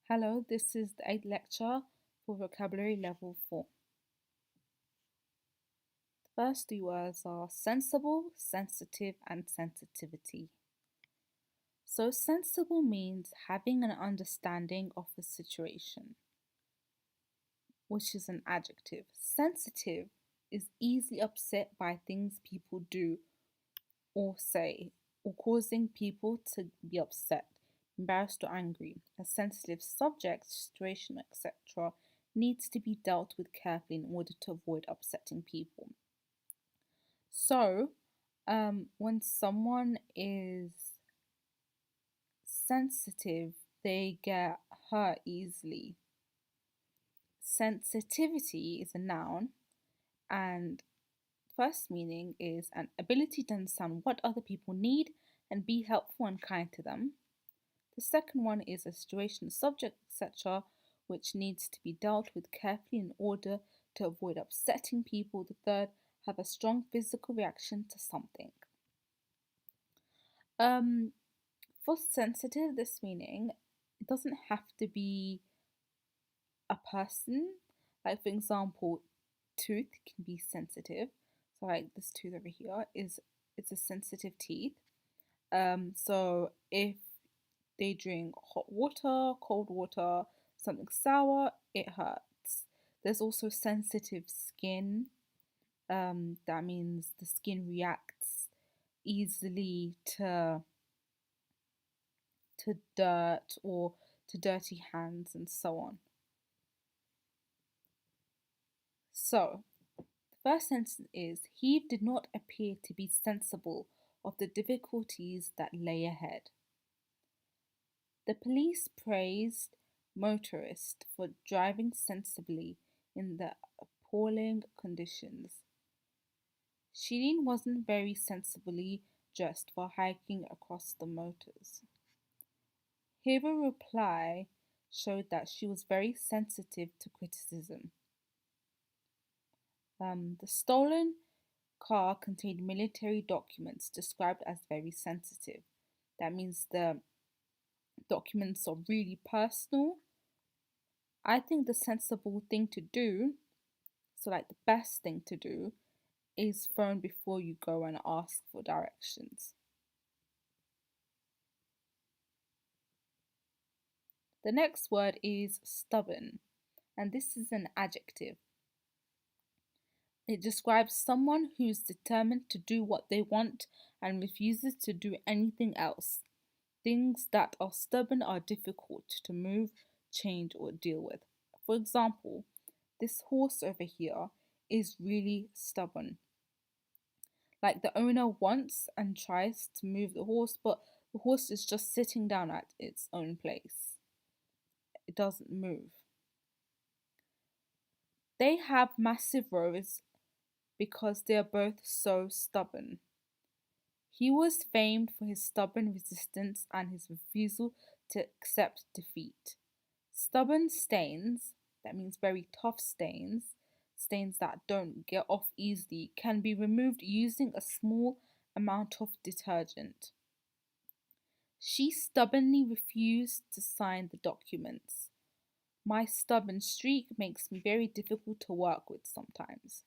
Hello, this is the 8th lecture for vocabulary level 4. The first three words are sensible, sensitive, and sensitivity. So, sensible means having an understanding of the situation, which is an adjective. Sensitive is easily upset by things people do or say, or causing people to be upset, embarrassed, or angry. A sensitive subject, situation, etc., needs to be dealt with carefully in order to avoid upsetting people. So, when someone is sensitive, they get hurt easily. Sensitivity is a noun, and first meaning is an ability to understand what other people need and be helpful and kind to them. The second one is a situation, subject, etc., which needs to be dealt with carefully in order to avoid upsetting people. The third, have a strong physical reaction to something. Um, for sensitive, this meaning, it doesn't have to be a person. Like for example, tooth can be sensitive. So like this tooth over here is it's a sensitive teeth. So if they drink hot water, cold water, something sour, it hurts. There's also sensitive skin. That means the skin reacts easily to dirt or to dirty hands and so on. So, the first sentence is he did not appear to be sensible of the difficulties that lay ahead. The police praised motorists for driving sensibly in the appalling conditions. Shirin wasn't very sensibly dressed for hiking across the moors. Her reply showed that she was very sensitive to criticism. The stolen car contained military documents described as very sensitive. That means the documents are really personal. I think the sensible thing to do, so like the best thing to do, is phone before you go and ask for directions. The next word is stubborn, and this is an adjective. It describes someone who's determined to do what they want and refuses to do anything else. Things that are stubborn are difficult to move, change, or deal with. For example, this horse over here is really stubborn. Like the owner wants and tries to move the horse, but the horse is just sitting down at its own place. It doesn't move. They have massive rows because they are both so stubborn. He was famed for his stubborn resistance and his refusal to accept defeat. Stubborn stains, that means very tough stains, stains that don't get off easily, can be removed using a small amount of detergent. She stubbornly refused to sign the documents. My stubborn streak makes me very difficult to work with sometimes.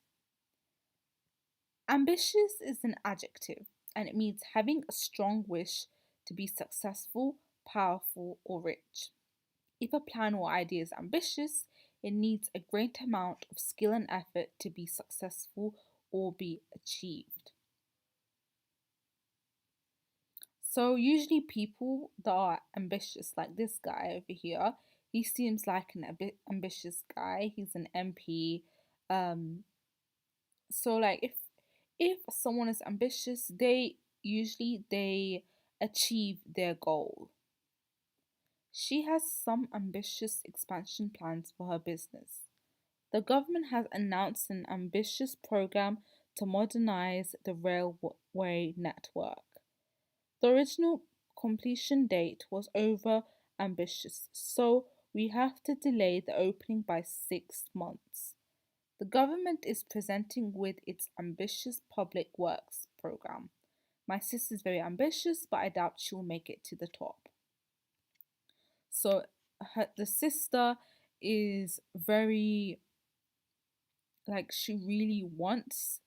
Ambitious is an adjective and it means having a strong wish to be successful, powerful, or rich. If a plan or idea is ambitious, it needs a great amount of skill and effort to be successful or be achieved. So, usually, people that are ambitious, like this guy over here, he seems like an ambitious guy. He's an MP. Um, so, like, if someone is ambitious, they achieve their goal. She has some ambitious expansion plans for her business. The government has announced an ambitious program to modernize the railway network. The original completion date was over ambitious, so we have to delay the opening by 6 months. The government is presenting with its ambitious public works program. My sister is very ambitious, but I doubt she'll make it to the top. So the sister is very, like, she really wants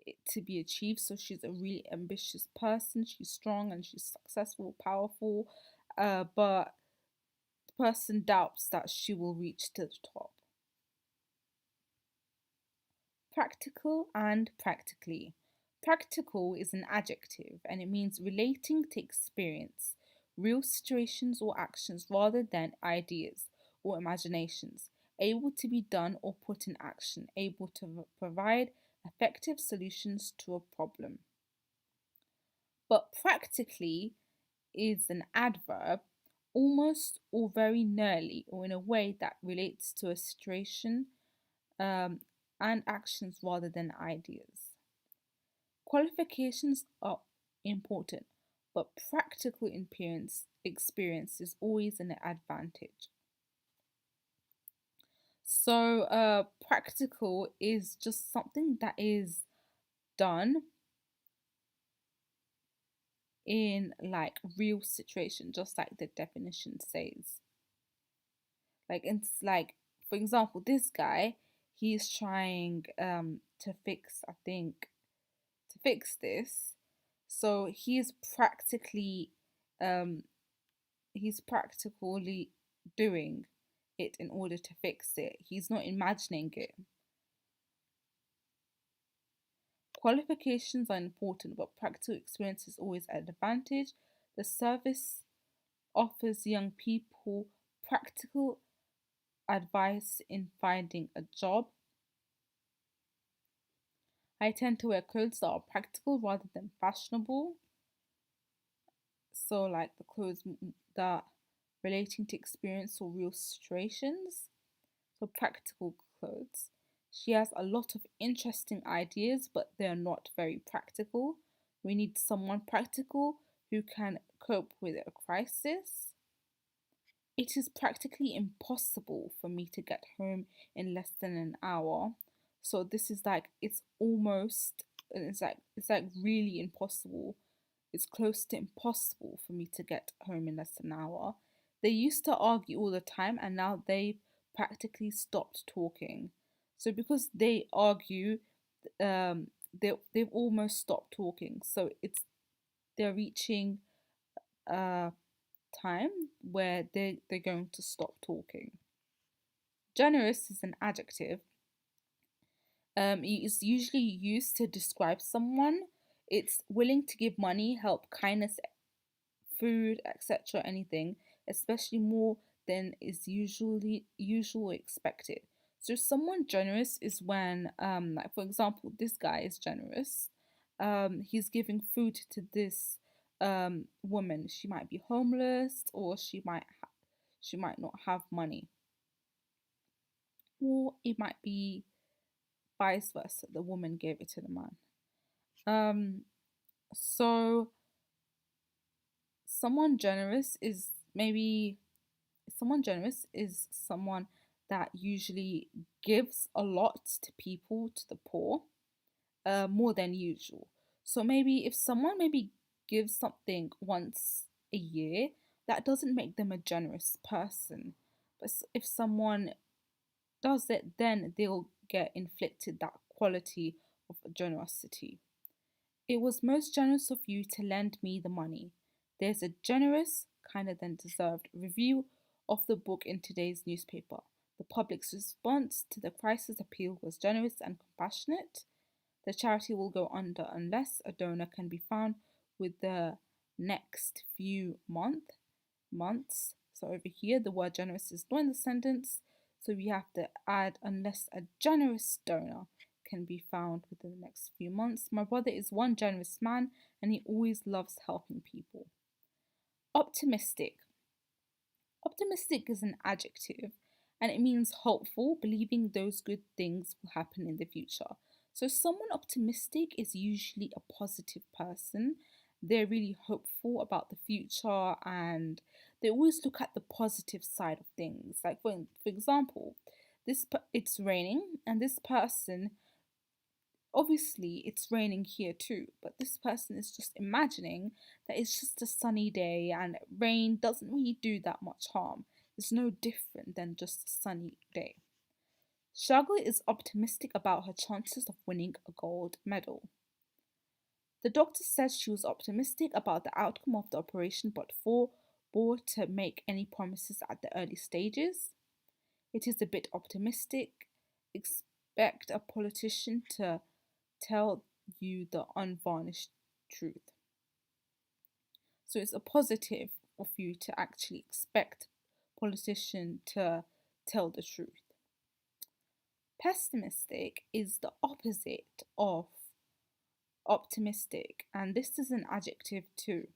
it to be achieved. So she's a really ambitious person. She's strong and she's successful, powerful. But the person doubts that she will reach to the top. Practical and practically. Practical is an adjective and it means relating to experience, real situations or actions rather than ideas or imaginations, able to be done or put in action, able to provide effective solutions to a problem. But practically is an adverb almost or very nearly or in a way that relates to a situation um, and actions rather than ideas. Qualifications are important, but practical experience is always an advantage. So, practical is just something that is done in like real situation, just like the definition says. Like it's like, for example, this guy, he's trying to fix, I think, to fix this. So um he's practically doing it in order to fix it. He's not imagining it. Qualifications are important, but practical experience is always an advantage. The service offers young people practical advice in finding a job. I tend to wear clothes that are practical rather than fashionable. So, like the clothes that relating to experience or real situations. So, practical clothes. She has a lot of interesting ideas, but they're not very practical. We need someone practical who can cope with a crisis. It is practically impossible for me to get home in less than an hour. So this is like it's like really impossible. It's close to impossible for me to get home in less than an hour. They used to argue all the time and now they've practically stopped talking. So because they argue, they've almost stopped talking. So they're reaching a time where they're going to stop talking. Generous is an adjective. It is usually used to describe someone. It's willing to give money, help, kindness, food, etc., anything, especially more than is usual expected. So someone generous is when, like for example, this guy is generous. He's giving food to this woman. She might be homeless, or she might not have money, or it might be vice versa. The woman gave it to the man. Um, so someone generous is maybe someone generous is someone that usually gives a lot to people, to the poor, more than usual. So maybe if someone maybe gives something once a year, that doesn't make them a generous person. But if someone does it, then they'll get inflicted that quality of generosity. It was most generous of you to lend me the money. There's a generous, kinder than deserved review of the book in today's newspaper. The public's response to the crisis appeal was generous and compassionate. The charity will go under unless a donor can be found with the next few months. So over here, the word generous is not in the sentence, so we have to add unless a generous donor can be found within the next few months. My brother is one generous man and he always loves helping people. Optimistic. Optimistic is an adjective and it means hopeful, believing those good things will happen in the future. So, someone optimistic is usually a positive person. They're really hopeful about the future and they always look at the positive side of things. Like, for example, it's raining and this person, obviously it's raining here too, but this person is just imagining that it's just a sunny day and rain doesn't really do that much harm. is no different than just a sunny day. Shagul is optimistic about her chances of winning a gold medal. The doctor said she was optimistic about the outcome of the operation but forbore to make any promises at the early stages. It is a bit optimistic. Expect a politician to tell you the unvarnished truth. So it's a positive of you to actually expect politician to tell the truth. Pessimistic is the opposite of optimistic, and this is an adjective too.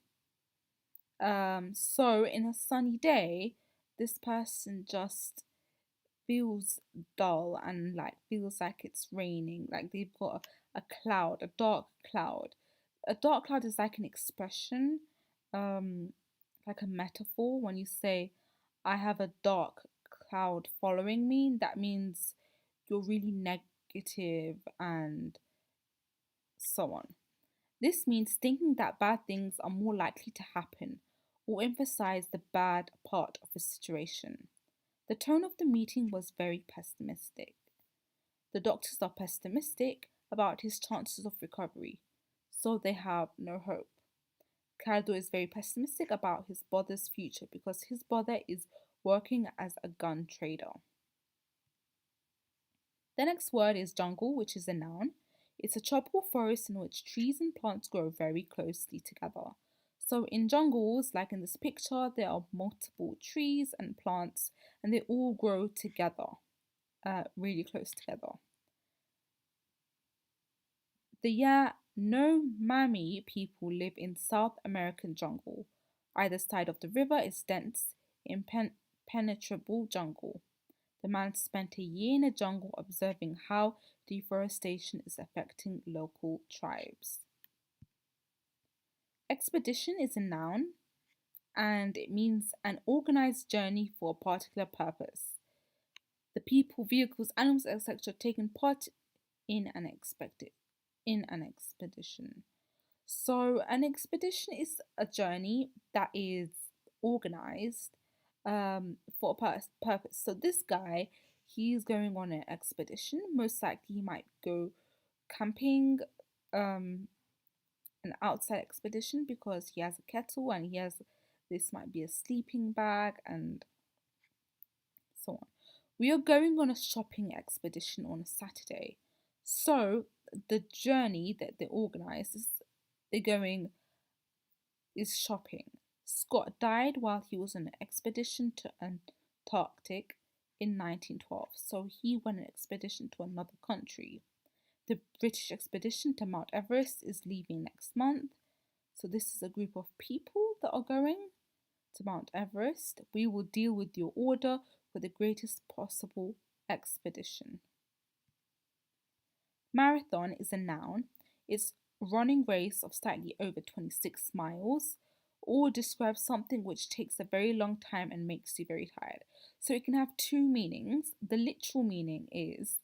So in a sunny day, this person just feels dull and like feels like it's raining, like they've got a cloud, a dark cloud. A dark cloud is like an expression, um, like a metaphor. When you say, I have a dark cloud following me, that means you're really negative and so on. This means thinking that bad things are more likely to happen or emphasize the bad part of a situation. The tone of the meeting was very pessimistic. The doctors are pessimistic about his chances of recovery, so they have no hope. Caldo is very pessimistic about his brother's future because his brother is working as a gun trader. The next word is jungle, which is a noun. It's a tropical forest in which trees and plants grow very closely together. So, in jungles, like in this picture, there are multiple trees and plants, and they all grow together, really close together. The Yanomami people live in South American jungle. Either side of the river is dense, impenetrable jungle. The man spent a year in a jungle observing how deforestation is affecting local tribes. Expedition is a noun and it means an organized journey for a particular purpose. The people, vehicles, animals, etc. taking part in an expedition. So an expedition is a journey that is organized for a purpose. So this guy, he's going on an expedition. Most likely, he might go camping, um, an outside expedition because he has a kettle and he has this might be a sleeping bag and so on. We are going on a shopping expedition on a Saturday. So the journey that they organize is they're going is shopping. Scott died while he was on an expedition to Antarctic in 1912, so he went on an expedition to another country. The British expedition to Mount Everest is leaving next month, so this is a group of people that are going to Mount Everest. We will deal with your order for the greatest possible expedition. Marathon is a noun. It's a running race of slightly over 26 miles or describes something which takes a very long time and makes you very tired. So it can have two meanings. The literal meaning is,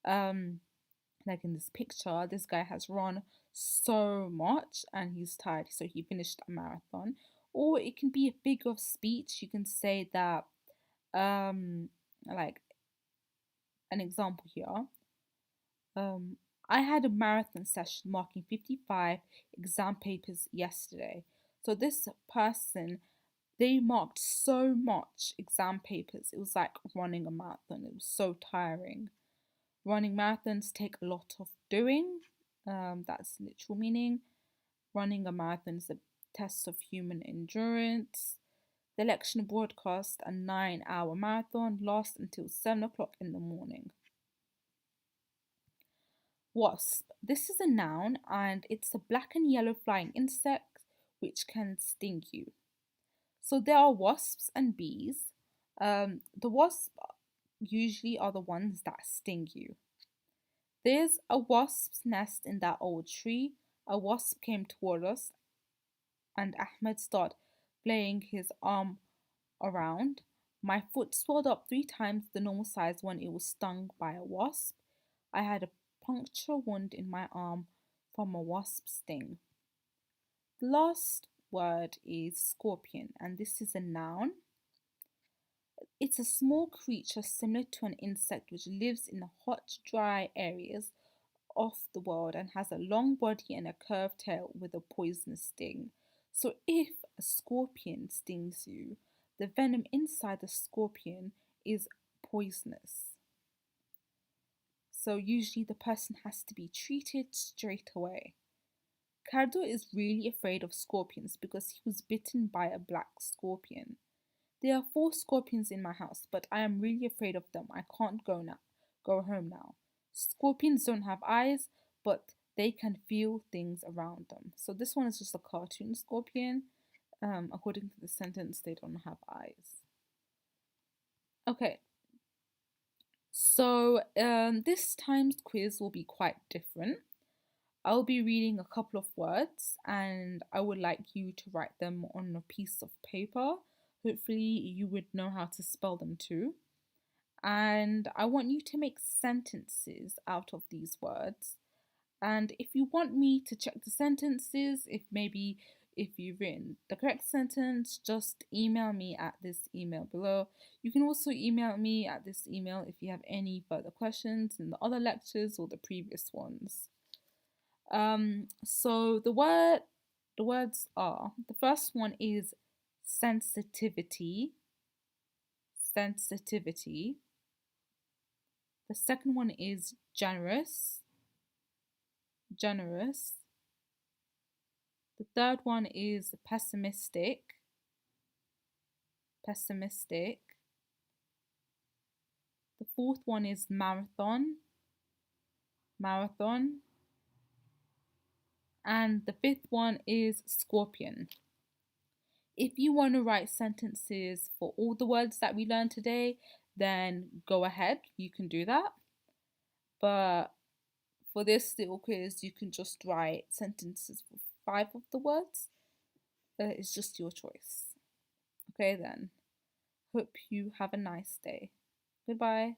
like in this picture, this guy has run so much and he's tired, so he finished a marathon. Or it can be a figure of speech. You can say that, like an example here. Um, I had a marathon session marking 55 exam papers yesterday. So this person, they marked so much exam papers. It was like running a marathon. It was so tiring. Running marathons take a lot of doing. That's literal meaning. Running a marathon is a test of human endurance. The election broadcast, a 9-hour marathon, lasts until 7 o'clock in the morning. Wasp. This is a noun and it's a black and yellow flying insect which can sting you. So there are wasps and bees. The wasps usually are the ones that sting you. There's a wasp's nest in that old tree. A wasp came toward us and Ahmed started playing his arm around. My foot swelled up 3 times the normal size when it was stung by a wasp. I had a puncture wound in my arm from a wasp sting. The last word is scorpion, and this is a noun. It's a small creature similar to an insect which lives in the hot, dry areas of the world and has a long body and a curved tail with a poisonous sting. So, if a scorpion stings you, the venom inside the scorpion is poisonous. So, usually the person has to be treated straight away. Cardo is really afraid of scorpions because he was bitten by a black scorpion. There are four scorpions in my house, but I am really afraid of them. I can't go home now. Scorpions don't have eyes, but they can feel things around them. So this one is just a cartoon scorpion. According to the sentence, they don't have eyes. Okay, so this timed quiz will be quite different. I'll be reading a couple of words and I would like you to write them on a piece of paper. Hopefully, you would know how to spell them too. And I want you to make sentences out of these words. And if you want me to check the sentences, if you've written the correct sentence, just email me at this email below. You can also email me at this email if you have any further questions in the other lectures or the previous ones. So the words are, the first one is sensitivity, sensitivity. The second one is generous, generous. The third one is pessimistic, pessimistic. The fourth one is marathon, marathon. And the fifth one is scorpion. If you want to write sentences for all the words that we learned today, then go ahead, you can do that. But for this little quiz, you can just write sentences for 5 of the words. It's just your choice. Okay, then. Hope you have a nice day. Goodbye.